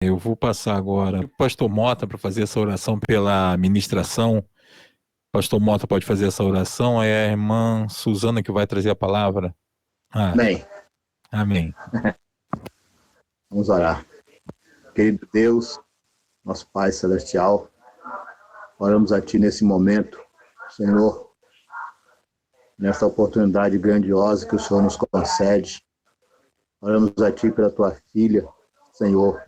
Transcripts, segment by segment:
Eu vou passar agora o pastor Mota para fazer essa oração pela ministração. Pastor Mota pode fazer essa oração, é a irmã Suzana que vai trazer a palavra. Amém. Amém. Vamos orar. Querido Deus, nosso Pai Celestial, oramos a Ti nesse momento, Senhor, nessa oportunidade grandiosa que o Senhor nos concede. Oramos a Ti pela Tua filha, Senhor,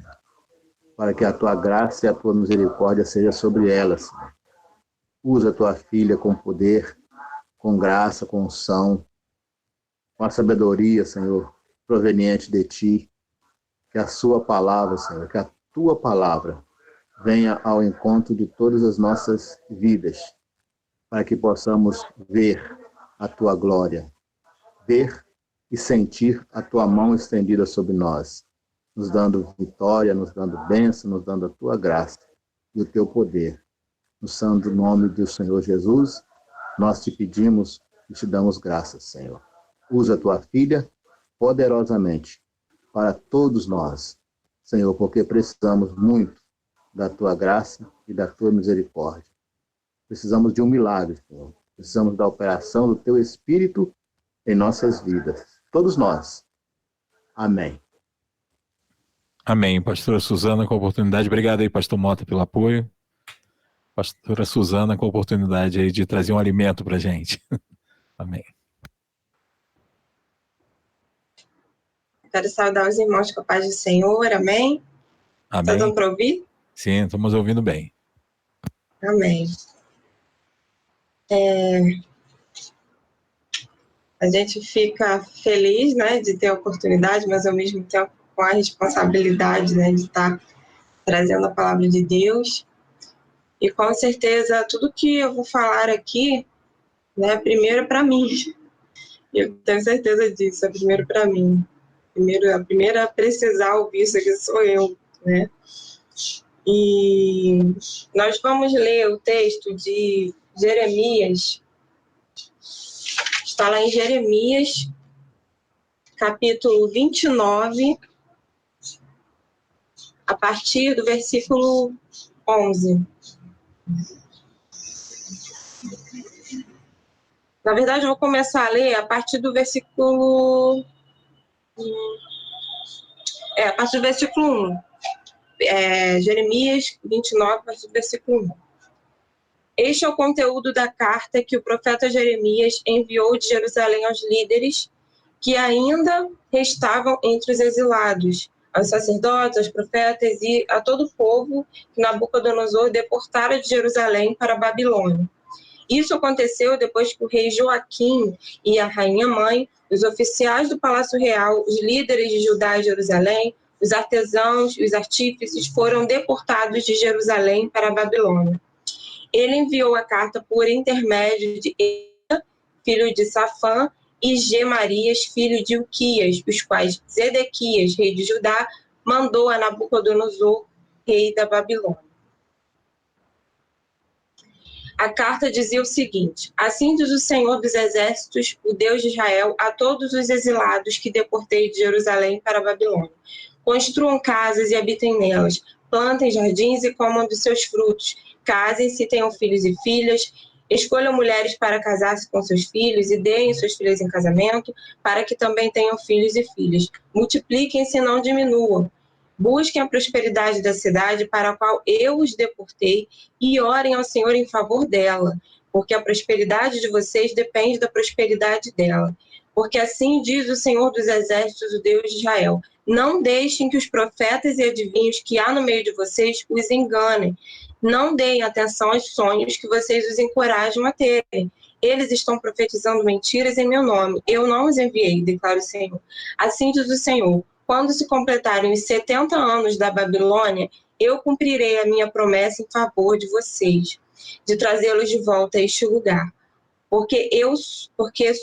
para que a Tua graça e a Tua misericórdia seja sobre elas. Usa a Tua filha com poder, com graça, com unção, com a sabedoria, Senhor, proveniente de Ti. Que a Sua palavra, Senhor, que a Tua palavra venha ao encontro de todas as nossas vidas, para que possamos ver a Tua glória, ver e sentir a Tua mão estendida sobre nós, nos dando vitória, nos dando bênção, nos dando a Tua graça e o Teu poder. No santo nome do Senhor Jesus, nós te pedimos e te damos graças, Senhor. Usa a Tua filha poderosamente para todos nós, Senhor, porque precisamos muito da Tua graça e da Tua misericórdia. Precisamos de um milagre, Senhor. Precisamos da operação do Teu Espírito em nossas vidas. Todos nós. Amém. Amém. Pastora Suzana com a oportunidade. Obrigado aí, pastor Mota, pelo apoio. Pastora Suzana com a oportunidade aí de trazer um alimento para a gente. Amém. Quero saudar os irmãos com a paz do Senhor, amém? Amém. Tá dando para ouvir? Sim, estamos ouvindo bem. Amém. A gente fica feliz, né, de ter a oportunidade, mas ao mesmo tempo com a responsabilidade, né, de estar trazendo a palavra de Deus. E com certeza tudo que eu vou falar aqui, né, primeiro para mim. Eu tenho certeza disso, é primeiro para mim. A primeira a precisar ouvir isso aqui sou eu, né? E nós vamos ler o texto de Jeremias. Está lá em Jeremias, capítulo 29, a partir do versículo 11. Na verdade, eu vou começar a ler a partir do versículo... a partir do versículo 1. Jeremias 29, a partir do versículo 1. Este é o conteúdo da carta que o profeta Jeremias enviou de Jerusalém aos líderes que ainda restavam entre os exilados, aos sacerdotes, aos profetas e a todo o povo que Nabucodonosor deportara de Jerusalém para a Babilônia. Isso aconteceu depois que o rei Joaquim e a rainha mãe, os oficiais do Palácio Real, os líderes de Judá e Jerusalém, os artesãos e os artífices foram deportados de Jerusalém para a Babilônia. Ele enviou a carta por intermédio de Eda, filho de Safã, e Gemarias, filho de Uquias, os quais Zedequias, rei de Judá, mandou a Nabucodonosor, rei da Babilônia. A carta dizia o seguinte: assim diz o Senhor dos Exércitos, o Deus de Israel, a todos os exilados que deportei de Jerusalém para a Babilônia. Construam casas e habitem nelas, plantem jardins e comam dos seus frutos, casem-se, tenham filhos e filhas, escolham mulheres para casar-se com seus filhos e deem suas filhas em casamento, para que também tenham filhos e filhas. Multipliquem-se e não diminuam. Busquem a prosperidade da cidade para a qual eu os deportei e orem ao Senhor em favor dela, porque a prosperidade de vocês depende da prosperidade dela. Porque assim diz o Senhor dos Exércitos, o Deus de Israel: não deixem que os profetas e adivinhos que há no meio de vocês os enganem. Não deem atenção aos sonhos que vocês os encorajam a terem. Eles estão profetizando mentiras em meu nome. Eu não os enviei, declara o Senhor. Assim diz o Senhor: quando se completarem os 70 anos da Babilônia, eu cumprirei a minha promessa em favor de vocês, de trazê-los de volta a este lugar. Porque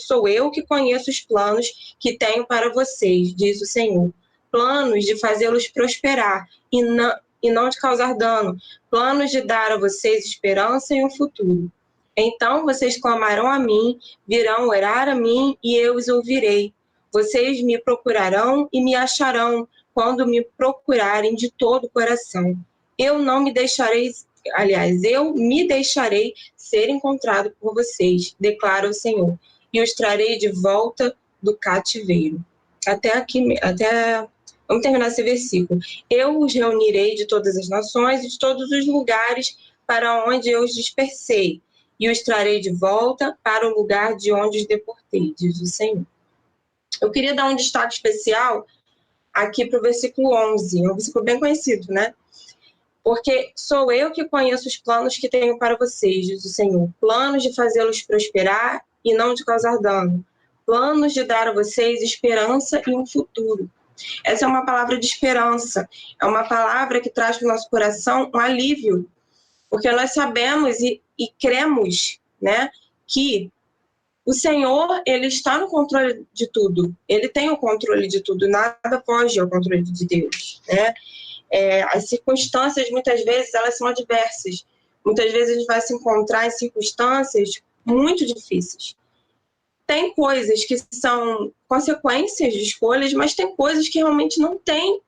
sou eu que conheço os planos que tenho para vocês, diz o Senhor. Planos de fazê-los prosperar e não de causar dano. Planos de dar a vocês esperança e um futuro. Então vocês clamarão a mim, virão orar a mim e eu os ouvirei. Vocês me procurarão e me acharão quando me procurarem de todo o coração. Eu me deixarei ser encontrado por vocês, declara o Senhor, e os trarei de volta do cativeiro. Vamos terminar esse versículo. Eu os reunirei de todas as nações e de todos os lugares para onde eu os dispersei, e os trarei de volta para o lugar de onde os deportei, diz o Senhor. Eu queria dar um destaque especial aqui para o versículo 11, é um versículo bem conhecido, né? Porque sou eu que conheço os planos que tenho para vocês, diz o Senhor. Planos de fazê-los prosperar e não de causar dano. Planos de dar a vocês esperança e um futuro. Essa é uma palavra de esperança. É uma palavra que traz para o nosso coração um alívio. Porque nós sabemos e cremos, né, que o Senhor, ele está no controle de tudo. Ele tem o controle de tudo. Nada foge ao controle de Deus, né? As circunstâncias, muitas vezes, elas são adversas. Muitas vezes a gente vai se encontrar em circunstâncias muito difíceis. Tem coisas que são consequências de escolhas, mas tem coisas que realmente não têm.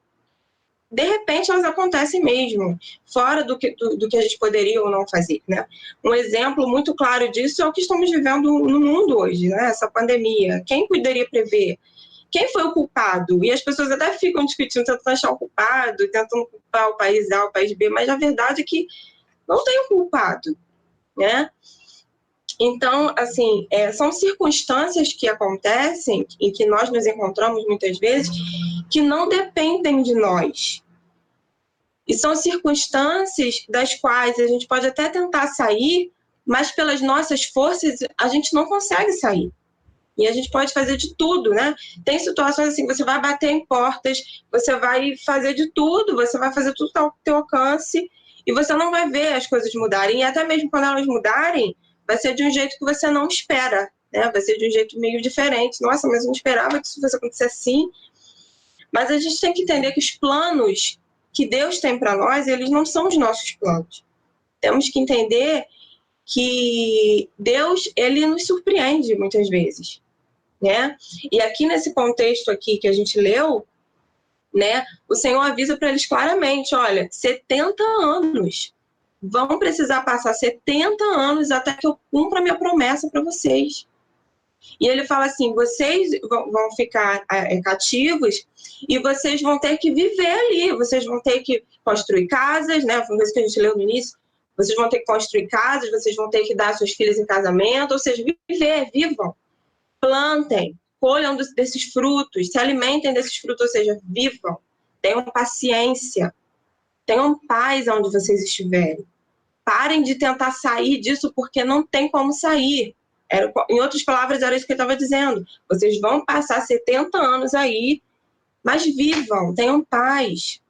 De repente, elas acontecem mesmo, fora do que a gente poderia ou não fazer, né? Um exemplo muito claro disso é o que estamos vivendo no mundo hoje, né? Essa pandemia. Quem poderia prever? Quem foi o culpado? E as pessoas até ficam discutindo, tentando achar o culpado, tentando culpar o país A, o país B, mas a verdade é que não tem um culpado, né? Então, assim, são circunstâncias que acontecem e que nós nos encontramos muitas vezes que não dependem de nós. E são circunstâncias das quais a gente pode até tentar sair, mas pelas nossas forças a gente não consegue sair. E a gente pode fazer de tudo, né? Tem situações assim, você vai bater em portas, você vai fazer de tudo, você vai fazer tudo ao teu alcance e você não vai ver as coisas mudarem. E até mesmo quando elas mudarem, vai ser de um jeito que você não espera, né? Vai ser de um jeito meio diferente. Nossa, mas eu não esperava que isso fosse acontecer assim. Mas a gente tem que entender que os planos que Deus tem para nós, eles não são os nossos planos. Temos que entender que Deus, ele nos surpreende muitas vezes, né? E aqui nesse contexto aqui que a gente leu, né, o Senhor avisa para eles claramente, olha, 70 anos, vão precisar passar 70 anos até que eu cumpra a minha promessa para vocês. E ele fala assim, vocês vão ficar cativos e vocês vão ter que viver ali, vocês vão ter que construir casas, né? Foi uma coisa que a gente leu no início. Vocês vão ter que construir casas, vocês vão ter que dar suas filhas em casamento, ou seja, vivam, plantem, colham desses frutos, se alimentem desses frutos, ou seja, vivam, tenham paciência, tenham paz onde vocês estiverem. Parem de tentar sair disso porque não tem como sair. Em outras palavras, era isso que ele estava dizendo. Vocês vão passar 70 anos aí, mas vivam, tenham paz.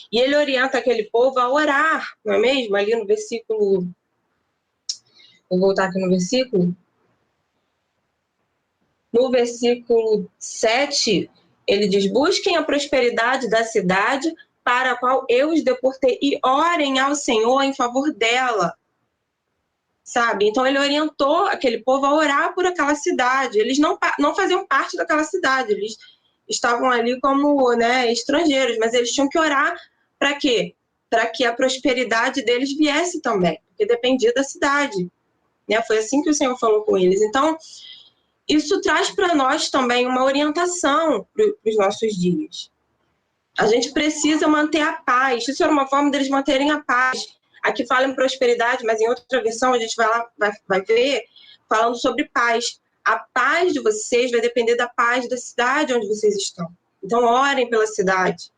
E ele orienta aquele povo a orar, não é mesmo? Ali no versículo... Vou voltar aqui no versículo. No versículo 7, ele diz, busquem a prosperidade da cidade para a qual eu os deportei e orem ao Senhor em favor dela. Sabe? Então ele orientou aquele povo a orar por aquela cidade. Eles não faziam parte daquela cidade, eles estavam ali como, né, estrangeiros, mas eles tinham que orar para quê? Para que a prosperidade deles viesse também, porque dependia da cidade, né? Foi assim que o Senhor falou com eles. Então, isso traz para nós também uma orientação para os nossos dias. A gente precisa manter a paz. Isso era uma forma deles manterem a paz. Aqui fala em prosperidade, mas em outra versão a gente vai ver falando sobre paz. A paz de vocês vai depender da paz da cidade onde vocês estão. Então, orem pela cidade.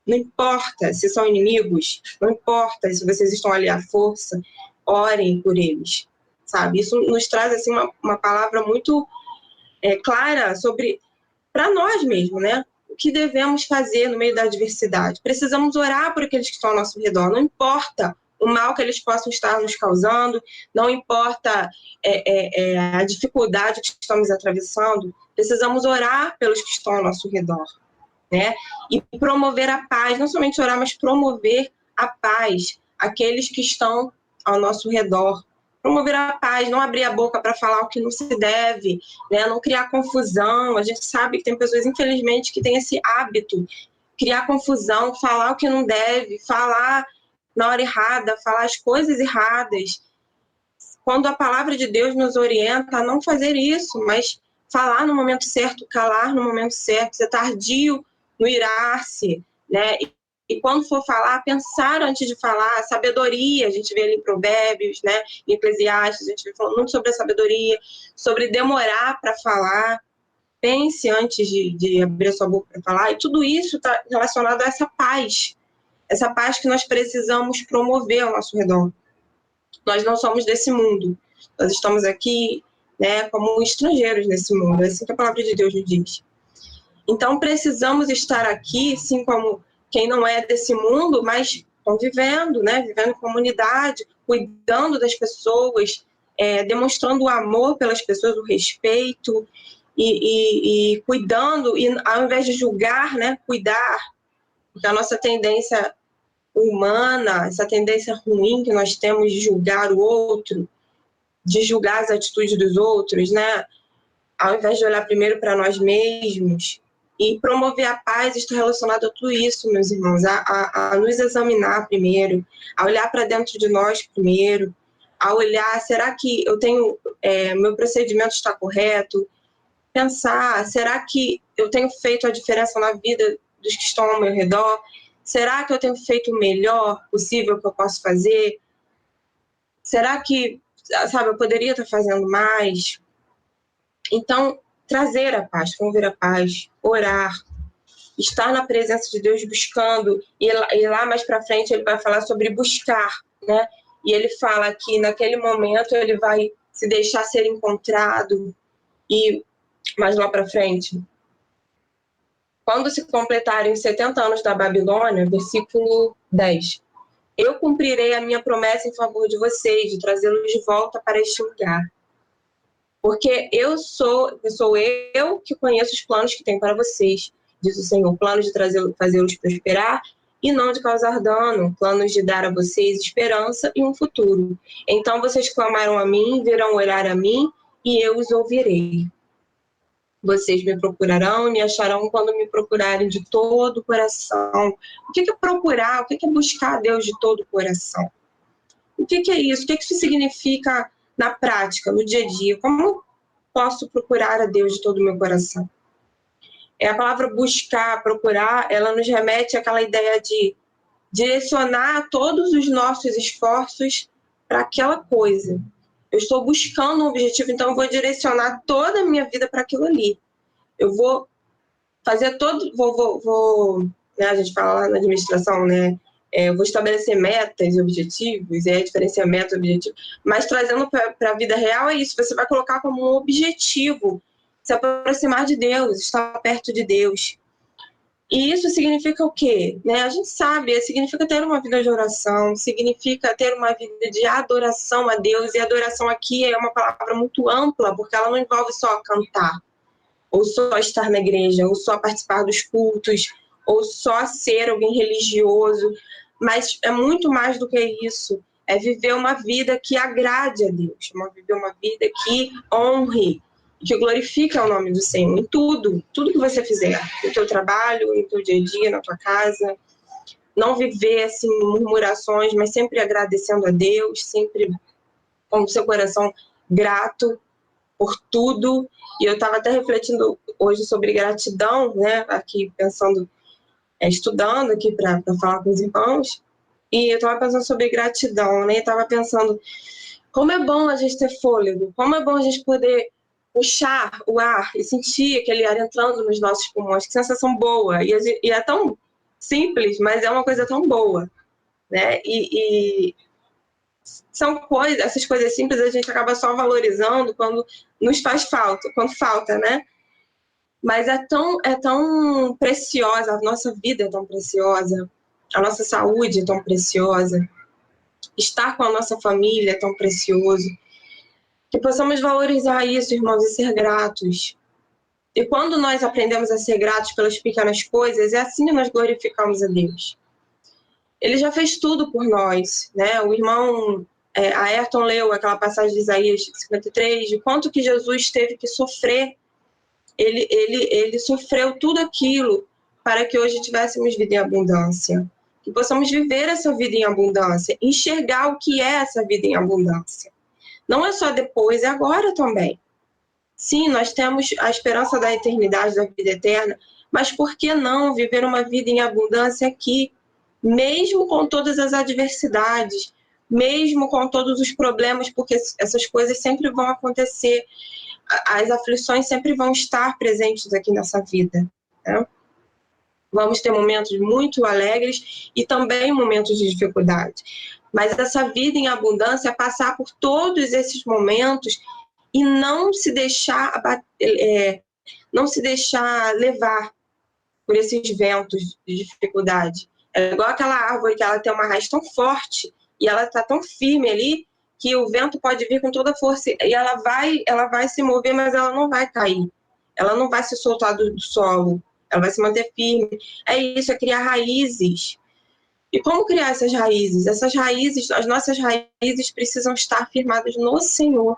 Não importa se são inimigos, não importa se vocês estão ali à força, orem por eles, sabe? Isso nos traz assim, uma palavra muito clara sobre, para nós mesmos, né? O que devemos fazer no meio da adversidade. Precisamos orar por aqueles que estão ao nosso redor, não importa o mal que eles possam estar nos causando, não importa a dificuldade que estamos atravessando, precisamos orar pelos que estão ao nosso redor, né? E promover a paz, não somente orar, mas promover a paz, aqueles que estão ao nosso redor. Promover a paz, não abrir a boca para falar o que não se deve, né? Não criar confusão. A gente sabe que tem pessoas, infelizmente, que têm esse hábito, criar confusão, falar o que não deve, falar na hora errada, falar as coisas erradas. Quando a palavra de Deus nos orienta a não fazer isso, mas falar no momento certo, calar no momento certo, ser tardio no irar-se, né? E quando for falar, pensar antes de falar, sabedoria, a gente vê ali em Provérbios, né? Em Eclesiastes, a gente vê falando muito sobre a sabedoria, sobre demorar para falar, pense antes de abrir a sua boca para falar, e tudo isso está relacionado a essa paz que nós precisamos promover ao nosso redor. Nós não somos desse mundo, nós estamos aqui, né, como estrangeiros nesse mundo, é assim que a palavra de Deus nos diz. Então precisamos estar aqui, assim como quem não é desse mundo, mas convivendo, né, vivendo em comunidade, cuidando das pessoas, demonstrando o amor pelas pessoas, o respeito, e cuidando, e ao invés de julgar, né, cuidar, porque a nossa tendência humana, essa tendência ruim que nós temos de julgar o outro, de julgar as atitudes dos outros, né? Ao invés de olhar primeiro para nós mesmos, e promover a paz está relacionado a tudo isso, meus irmãos, a nos examinar primeiro, a olhar para dentro de nós primeiro, a olhar, será que eu tenho, meu procedimento está correto? Pensar, será que eu tenho feito a diferença na vida dos que estão ao meu redor? Será que eu tenho feito o melhor possível que eu posso fazer? Será que, sabe, eu poderia estar fazendo mais? Então, trazer a paz, promover a paz, orar, estar na presença de Deus buscando, e lá mais para frente ele vai falar sobre buscar, né? E ele fala que naquele momento ele vai se deixar ser encontrado, e mais lá para frente, quando se completarem os 70 anos da Babilônia, versículo 10, eu cumprirei a minha promessa em favor de vocês, de trazê-los de volta para este lugar. Porque sou eu que conheço os planos que tenho para vocês, diz o Senhor, planos de fazê-los prosperar e não de causar dano, planos de dar a vocês esperança e um futuro. Então vocês clamarão a mim, virão orar a mim, e eu os ouvirei. Vocês me procurarão e me acharão quando me procurarem de todo o coração. O que é procurar? O que é buscar a Deus de todo o coração? O que é isso? O que isso significa na prática, no dia a dia? Como posso procurar a Deus de todo o meu coração? A palavra buscar, procurar, ela nos remete àquela ideia de direcionar todos os nossos esforços para aquela coisa. Eu estou buscando um objetivo, então eu vou direcionar toda a minha vida para aquilo ali. Eu vou fazer né, a gente fala lá na administração, né? Eu vou estabelecer metas e objetivos, diferenciar metas e objetivos, mas trazendo para a vida real é isso, você vai colocar como um objetivo se aproximar de Deus, estar perto de Deus. E isso significa o quê? Né? A gente sabe, significa ter uma vida de oração, significa ter uma vida de adoração a Deus, e adoração aqui é uma palavra muito ampla, porque ela não envolve só cantar, ou só estar na igreja, ou só participar dos cultos, ou só ser alguém religioso, mas é muito mais do que isso, é viver uma vida que agrade a Deus, viver uma vida que honre, que glorifique o nome do Senhor em tudo que você fizer, no teu trabalho, no teu dia a dia, na tua casa. Não viver assim murmurações, mas sempre agradecendo a Deus, sempre com o seu coração grato por tudo. E eu estava até refletindo hoje sobre gratidão, né, aqui pensando, estudando aqui para falar com os irmãos, e eu estava pensando sobre gratidão, né, e estava pensando como é bom a gente ter fôlego, como é bom a gente poder puxar o ar e sentir aquele ar entrando nos nossos pulmões, que sensação boa, e é tão simples, mas é uma coisa tão boa, né, e são coisas, essas coisas simples a gente acaba só valorizando quando nos faz falta, quando falta, né, mas é tão preciosa, a nossa vida é tão preciosa, a nossa saúde é tão preciosa, estar com a nossa família é tão precioso, que possamos valorizar isso, irmãos, e ser gratos. E quando nós aprendemos a ser gratos pelas pequenas coisas, é assim que nós glorificamos a Deus. Ele já fez tudo por nós, né? O irmão Ayrton leu aquela passagem de Isaías 53, de quanto que Jesus teve que sofrer. Ele sofreu tudo aquilo para que hoje tivéssemos vida em abundância. Que possamos viver essa vida em abundância, enxergar o que é essa vida em abundância. Não é só depois, é agora também. Sim, nós temos a esperança da eternidade, da vida eterna, mas por que não viver uma vida em abundância aqui, mesmo com todas as adversidades, mesmo com todos os problemas, porque essas coisas sempre vão acontecer, as aflições sempre vão estar presentes aqui nessa vida, né? Vamos ter momentos muito alegres e também momentos de dificuldade. Mas essa vida em abundância é passar por todos esses momentos e não se deixar levar por esses ventos de dificuldade. É igual aquela árvore que ela tem uma raiz tão forte e ela está tão firme ali que o vento pode vir com toda a força e ela vai se mover, mas ela não vai cair. Ela não vai se soltar do solo. Ela vai se manter firme. É isso, é criar raízes. E como criar essas raízes? Essas raízes, as nossas raízes precisam estar firmadas no Senhor.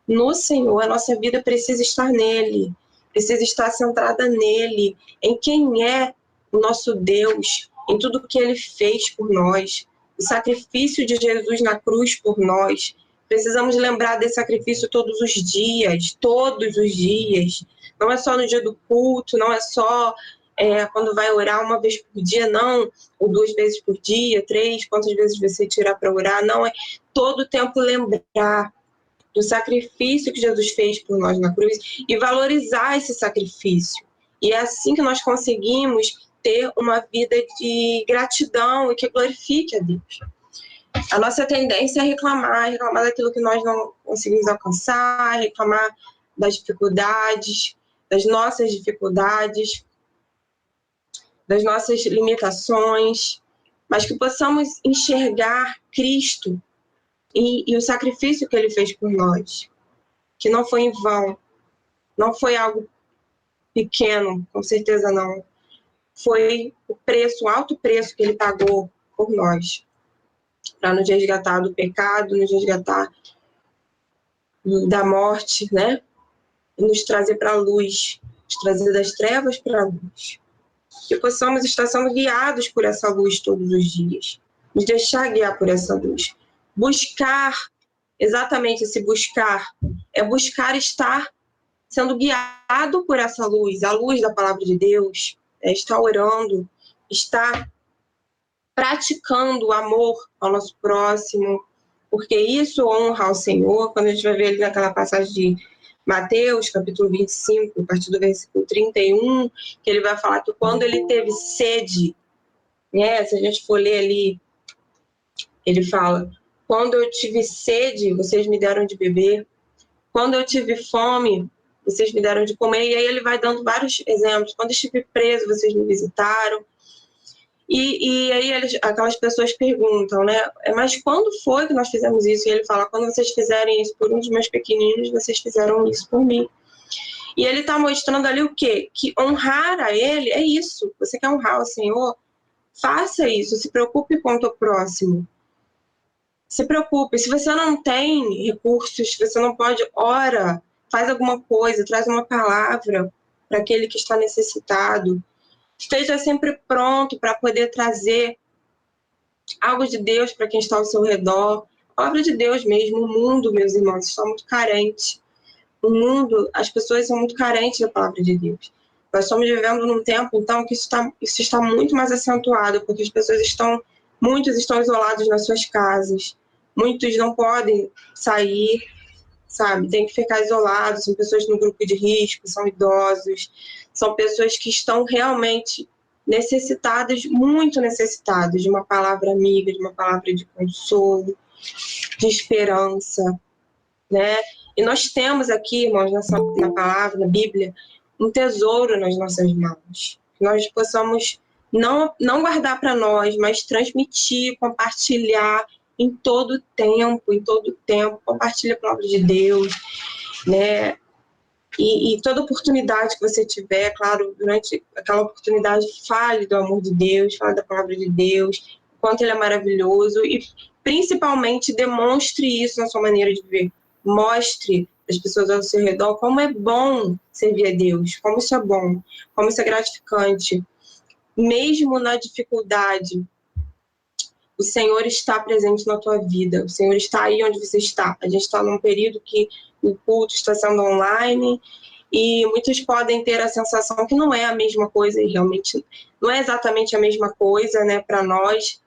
No Senhor, a nossa vida precisa estar nele. Precisa estar centrada nele, em quem é o nosso Deus, em tudo que ele fez por nós. O sacrifício de Jesus na cruz por nós. Precisamos lembrar desse sacrifício todos os dias. Todos os dias. Não é só no dia do culto, não é só quando vai orar uma vez por dia, não, ou 2 vezes por dia, 3, quantas vezes você tirar para orar, não, é todo o tempo lembrar do sacrifício que Jesus fez por nós na cruz e valorizar esse sacrifício. E é assim que nós conseguimos ter uma vida de gratidão e que glorifique a Deus. A nossa tendência é reclamar daquilo que nós não conseguimos alcançar, reclamar das dificuldades, das nossas dificuldades, das nossas limitações, mas que possamos enxergar Cristo e o sacrifício que ele fez por nós, que não foi em vão, não foi algo pequeno, com certeza não. Foi o preço, o alto preço que ele pagou por nós, para nos resgatar do pecado, nos resgatar da morte, né? E nos trazer para a luz, nos trazer das trevas para a luz. Que possamos estar sendo guiados por essa luz todos os dias, nos deixar guiar por essa luz. Buscar, exatamente esse buscar, é buscar estar sendo guiado por essa luz, a luz da palavra de Deus, estar orando, estar praticando o amor ao nosso próximo, porque isso honra ao Senhor. Quando a gente vai ver ali naquela passagem de Mateus, capítulo 25, a partir do versículo 31, que ele vai falar que quando ele teve sede, né, se a gente for ler ali, ele fala: quando eu tive sede, vocês me deram de beber. Quando eu tive fome, vocês me deram de comer. E aí ele vai dando vários exemplos. Quando eu estive preso, vocês me visitaram. E aí aquelas pessoas perguntam, né? Mas quando foi que nós fizemos isso? E ele fala: quando vocês fizerem isso por um dos meus pequeninos, vocês fizeram isso por mim. E ele está mostrando ali o quê? Que honrar a ele é isso. Você quer honrar o Senhor? Faça isso. Se preocupe com o teu próximo. Se preocupe. Se você não tem recursos, se você não pode, ora, faz alguma coisa, traz uma palavra para aquele que está necessitado. Esteja sempre pronto para poder trazer algo de Deus para quem está ao seu redor. A palavra de Deus mesmo. O mundo, meus irmãos, está muito carente. O mundo, as pessoas são muito carentes da palavra de Deus. Nós estamos vivendo num tempo, então, que isso está muito mais acentuado, porque as pessoas muitos estão isolados nas suas casas. Muitos não podem sair, sabe? Tem que ficar isolados, são pessoas no grupo de risco, são idosos, são pessoas que estão realmente necessitadas, muito necessitadas de uma palavra amiga, de uma palavra de consolo, de esperança, né? E nós temos aqui, irmãos, na palavra, na Bíblia, um tesouro nas nossas mãos. Que nós possamos não guardar para nós, mas transmitir, compartilhar em todo tempo, compartilha a palavra de Deus, né? E toda oportunidade que você tiver, claro, durante aquela oportunidade, fale do amor de Deus, fale da palavra de Deus, o quanto ele é maravilhoso e, principalmente, demonstre isso na sua maneira de viver. Mostre às pessoas ao seu redor como é bom servir a Deus, como isso é bom, como isso é gratificante. mesmo na dificuldade, o Senhor está presente na tua vida, o Senhor está aí onde você está. A gente está num período que o culto está sendo online e muitos podem ter a sensação que não é a mesma coisa, e realmente não é exatamente a mesma coisa, né, para nós,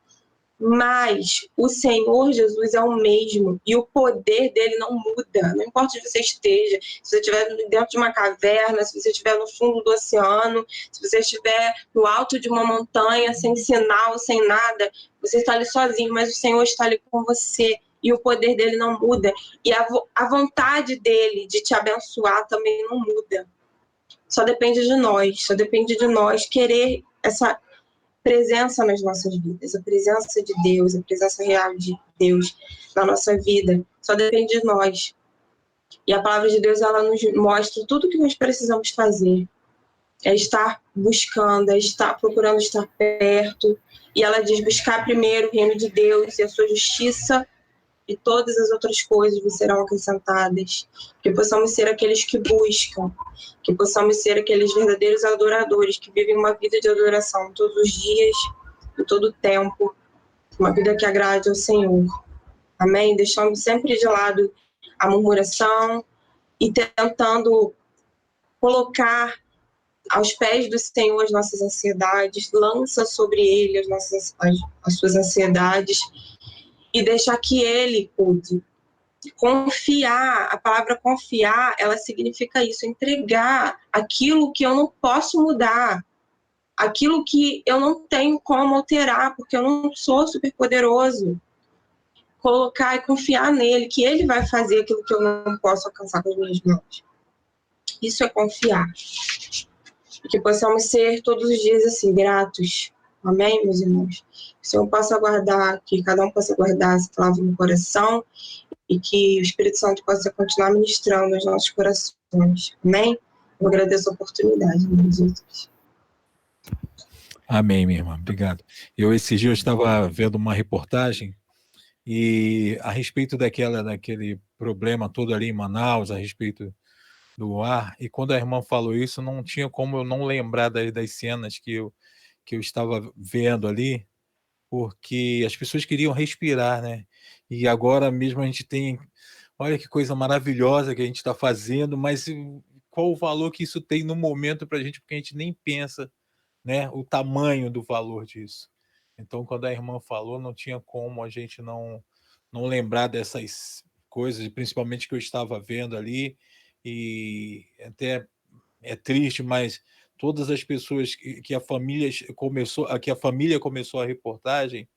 mas o Senhor Jesus é o mesmo e o poder dele não muda, não importa onde você esteja, se você estiver dentro de uma caverna, se você estiver no fundo do oceano, se você estiver no alto de uma montanha, sem sinal, sem nada, você está ali sozinho, mas o Senhor está ali com você e o poder dele não muda, e a vontade dele de te abençoar também não muda. Só depende de nós querer essa presença nas nossas vidas, a presença de Deus, a presença real de Deus na nossa vida, só depende de nós. E a palavra de Deus, ela nos mostra tudo o que nós precisamos fazer. É estar buscando, é estar procurando estar perto. E ela diz, buscar primeiro o reino de Deus e a sua justiça, e todas as outras coisas vos serão acrescentadas. Que possamos ser aqueles que buscam, que possamos ser aqueles verdadeiros adoradores, que vivem uma vida de adoração todos os dias, em todo o tempo, uma vida que agrade ao Senhor. Amém? Deixando sempre de lado a murmuração e tentando colocar aos pés do Senhor as nossas ansiedades, lança sobre Ele as suas ansiedades, e deixar que Ele cuide. Confiar, a palavra confiar, ela significa isso, entregar aquilo que eu não posso mudar, aquilo que eu não tenho como alterar, porque eu não sou superpoderoso. Colocar e confiar nele, que ele vai fazer aquilo que eu não posso alcançar com as minhas mãos. Isso é confiar. E que possamos ser todos os dias assim, gratos. Amém, meus irmãos? Que o Senhor possa guardar, que cada um possa guardar essa palavra no coração e que o Espírito Santo possa continuar ministrando nos nossos corações. Amém? Eu agradeço a oportunidade, em nome de Jesus. Amém, minha irmã. Obrigado. Esses dias eu estava vendo uma reportagem e a respeito daquele problema todo ali em Manaus, a respeito do ar, e quando a irmã falou isso, não tinha como eu não lembrar das cenas que eu estava vendo ali, porque as pessoas queriam respirar, né? E agora mesmo a gente tem, olha que coisa maravilhosa que a gente está fazendo, mas qual o valor que isso tem no momento para a gente, porque a gente nem pensa, né, o tamanho do valor disso. Então, quando a irmã falou, não tinha como a gente não lembrar dessas coisas, principalmente que eu estava vendo ali, e até é triste, mas todas as pessoas que a família começou a reportagem,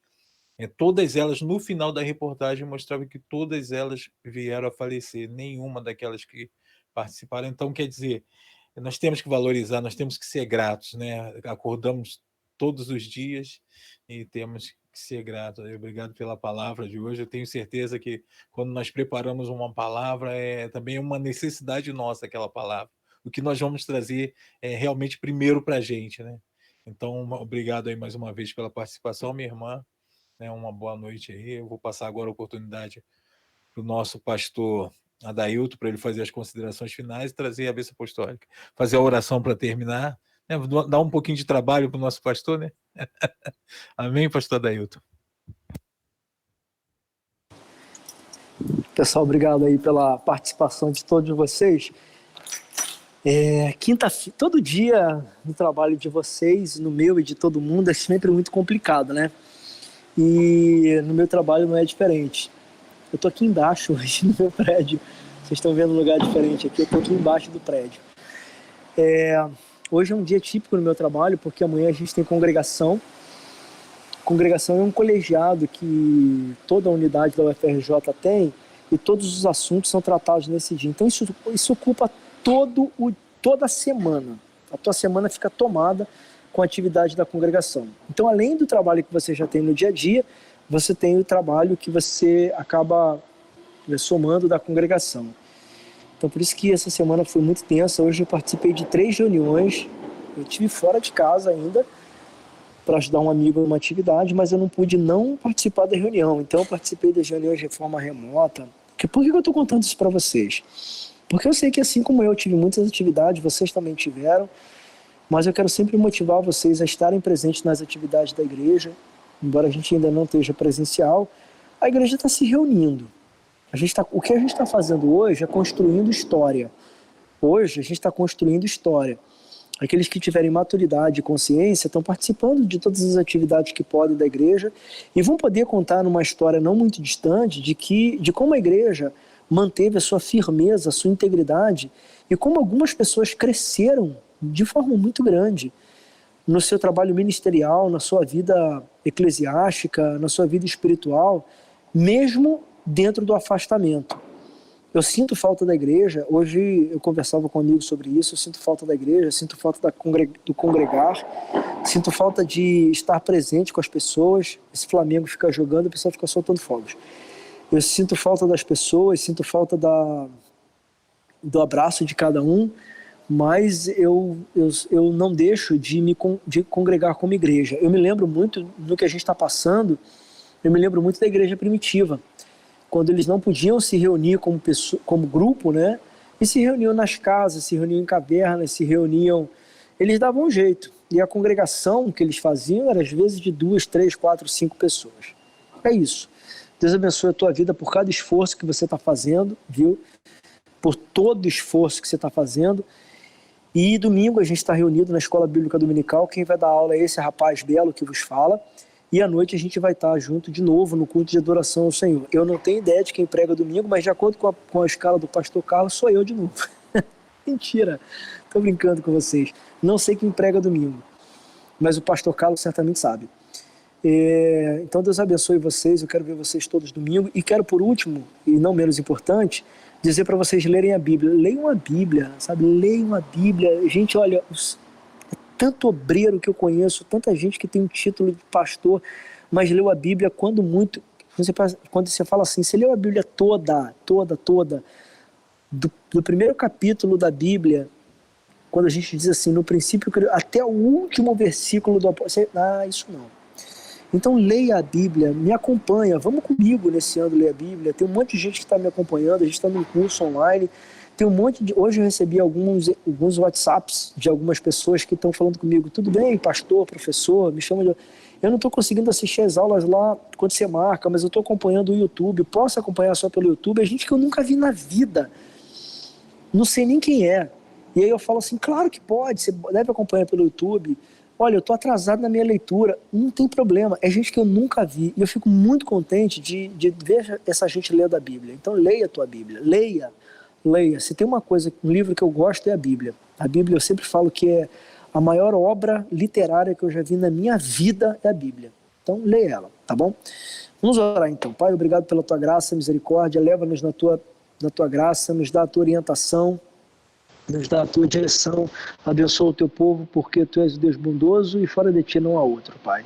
todas elas, no final da reportagem, mostravam que todas elas vieram a falecer, nenhuma daquelas que participaram. Então, quer dizer, nós temos que valorizar, nós temos que ser gratos, né? Acordamos todos os dias e temos que ser gratos. Obrigado pela palavra de hoje. Eu tenho certeza que quando nós preparamos uma palavra, é também uma necessidade nossa aquela palavra. O que nós vamos trazer é realmente primeiro para a gente, né? Então, obrigado aí mais uma vez pela participação, minha irmã. Uma boa noite aí. Eu vou passar agora a oportunidade para o nosso pastor Adailto, para ele fazer as considerações finais e trazer a bênção apostólica. Fazer a oração para terminar, né? Dar um pouquinho de trabalho para o nosso pastor, né? Amém, pastor Adailto? Pessoal, obrigado aí pela participação de todos vocês. Todo dia no trabalho de vocês, no meu e de todo mundo, é sempre muito complicado, né? E no meu trabalho não é diferente. Eu tô aqui embaixo hoje no meu prédio. Vocês estão vendo um lugar diferente aqui, eu tô aqui embaixo do prédio. Hoje é um dia típico no meu trabalho, porque amanhã a gente tem congregação. Congregação é um colegiado que toda a unidade da UFRJ tem, e todos os assuntos são tratados nesse dia. Então isso ocupa toda a semana. A tua semana fica tomada com a atividade da congregação. Então, além do trabalho que você já tem no dia a dia, você tem o trabalho que você acaba somando da congregação. Então, por isso que essa semana foi muito tensa. Hoje eu participei de 3 reuniões. Eu estive fora de casa ainda para ajudar um amigo numa atividade, mas eu não pude não participar da reunião. Então, eu participei das reuniões de forma remota. Por que eu estou contando isso para vocês? Porque eu sei que, assim como eu tive muitas atividades, vocês também tiveram. Mas eu quero sempre motivar vocês a estarem presentes nas atividades da igreja, embora a gente ainda não esteja presencial, a igreja está se reunindo. O que a gente está fazendo hoje é construindo história. Hoje a gente está construindo história. Aqueles que tiverem maturidade e consciência estão participando de todas as atividades que podem da igreja e vão poder contar numa história não muito distante de como a igreja manteve a sua firmeza, a sua integridade e como algumas pessoas cresceram de forma muito grande no seu trabalho ministerial, na sua vida eclesiástica, na sua vida espiritual, mesmo dentro do afastamento. Eu sinto falta da igreja. Hoje eu conversava com um amigo sobre isso. Eu sinto falta da igreja, sinto falta do congregar, sinto falta de estar presente com as pessoas. Esse Flamengo fica jogando, o pessoal fica soltando fogos. Eu sinto falta das pessoas, sinto falta do abraço de cada um, mas eu não deixo de congregar como igreja. Eu me lembro muito do que a gente está passando, eu me lembro muito da igreja primitiva, quando eles não podiam se reunir como grupo, né? E se reuniam nas casas, se reuniam em cavernas, eles davam um jeito. E a congregação que eles faziam era às vezes de 2, 3, 4, 5 pessoas. É isso. Deus abençoe a tua vida por cada esforço que você está fazendo, viu? Por todo esforço que você está fazendo. E domingo a gente está reunido na Escola Bíblica Dominical. Quem vai dar aula é esse rapaz belo que vos fala. E à noite a gente vai estar junto de novo no culto de adoração ao Senhor. Eu não tenho ideia de quem prega domingo, mas de acordo com a escala do pastor Carlos, sou eu de novo. Mentira, estou brincando com vocês. Não sei quem prega domingo, mas o pastor Carlos certamente sabe. Então Deus abençoe vocês, eu quero ver vocês todos domingo. E quero, por último, e não menos importante, dizer para vocês lerem a Bíblia. Leiam a Bíblia, sabe? Leiam a Bíblia. Gente, olha, tanto obreiro que eu conheço, tanta gente que tem um título de pastor, mas leu a Bíblia quando você fala assim, você leu a Bíblia toda, do primeiro capítulo da Bíblia, quando a gente diz assim, no princípio, até o último versículo do apóstolo, isso não. Então leia a Bíblia, me acompanha, vamos comigo nesse ano ler a Bíblia. Tem um monte de gente que está me acompanhando, a gente está num curso online. Tem um monte de... Hoje eu recebi alguns WhatsApps de algumas pessoas que estão falando comigo. Tudo bem, pastor, professor, me chama de... Eu não estou conseguindo assistir as aulas lá quando você marca, mas eu estou acompanhando o YouTube. Posso acompanhar só pelo YouTube? É gente que eu nunca vi na vida. Não sei nem quem é. E aí eu falo assim, claro que pode, você deve acompanhar pelo YouTube. Olha, eu estou atrasado na minha leitura. Não tem problema, é gente que eu nunca vi. E eu fico muito contente de ver essa gente lendo a Bíblia. Então leia a tua Bíblia, leia. Se tem uma coisa, um livro que eu gosto é a Bíblia. A Bíblia eu sempre falo que é a maior obra literária que eu já vi na minha vida é a Bíblia. Então leia ela, tá bom? Vamos orar então. Pai, obrigado pela tua graça, misericórdia. Leva-nos na tua graça, nos dá a tua orientação, nos dá a tua direção. Abençoa o teu povo, porque tu és o Deus bondoso e fora de ti não há outro, Pai.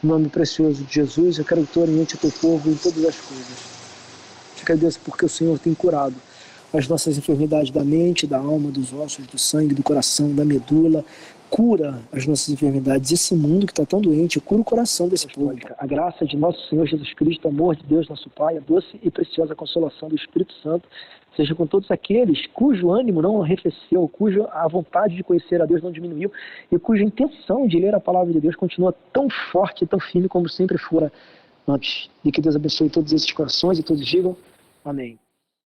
Em nome precioso de Jesus, eu quero que tu oriente o teu povo em todas as coisas. Te agradeço porque o Senhor tem curado as nossas enfermidades da mente, da alma, dos ossos, do sangue, do coração, da medula. Cura as nossas enfermidades. Esse mundo que está tão doente, cura o coração desse povo. A graça de nosso Senhor Jesus Cristo, o amor de Deus, nosso Pai, a doce e preciosa consolação do Espírito Santo, seja com todos aqueles cujo ânimo não arrefeceu, cuja a vontade de conhecer a Deus não diminuiu e cuja intenção de ler a palavra de Deus continua tão forte e tão firme como sempre fora antes. E que Deus abençoe todos esses corações e todos digam amém.